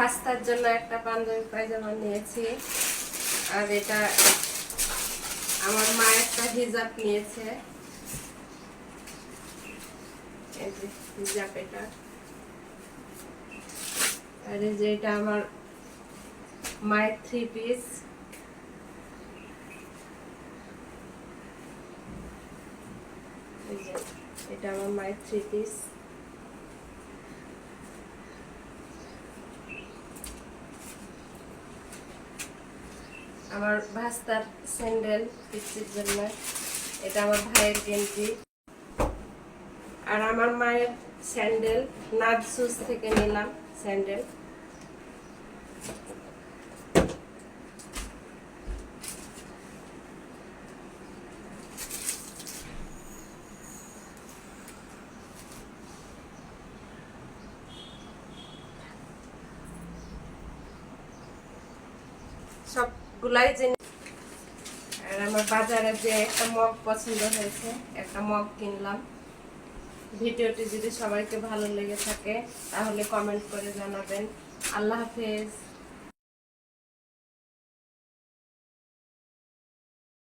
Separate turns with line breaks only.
ভাস্তার জন্য একটা পাঞ্জাবি পায়জামা নিয়েছি, আর এটা আমার মা একটা হিজাব নিয়েছে, এই যে হিজাব এটা। আর এই যে এটা আমার মায়ের 3 পিস। এই যে এটা আমার মায়ের 3 পিস। আমার ভাস্তার স্যান্ডেল পিচ্ছির জন্য, এটা আমার ভাইয়ের গেঞ্জি। আর আমার মায়ের স্যান্ডেল নাদসুস থেকে নিলাম স্যান্ডেল। সবগুলাই জিনিস। আর আমার বাজারে যে একটা মগ পছন্দ হয়েছে, একটা মগ কিনলাম। ভিডিওটি যদি সবাইকে ভালো লেগে থাকে তাহলে কমেন্ট করে জানাবেন। আল্লাহ হাফেজ।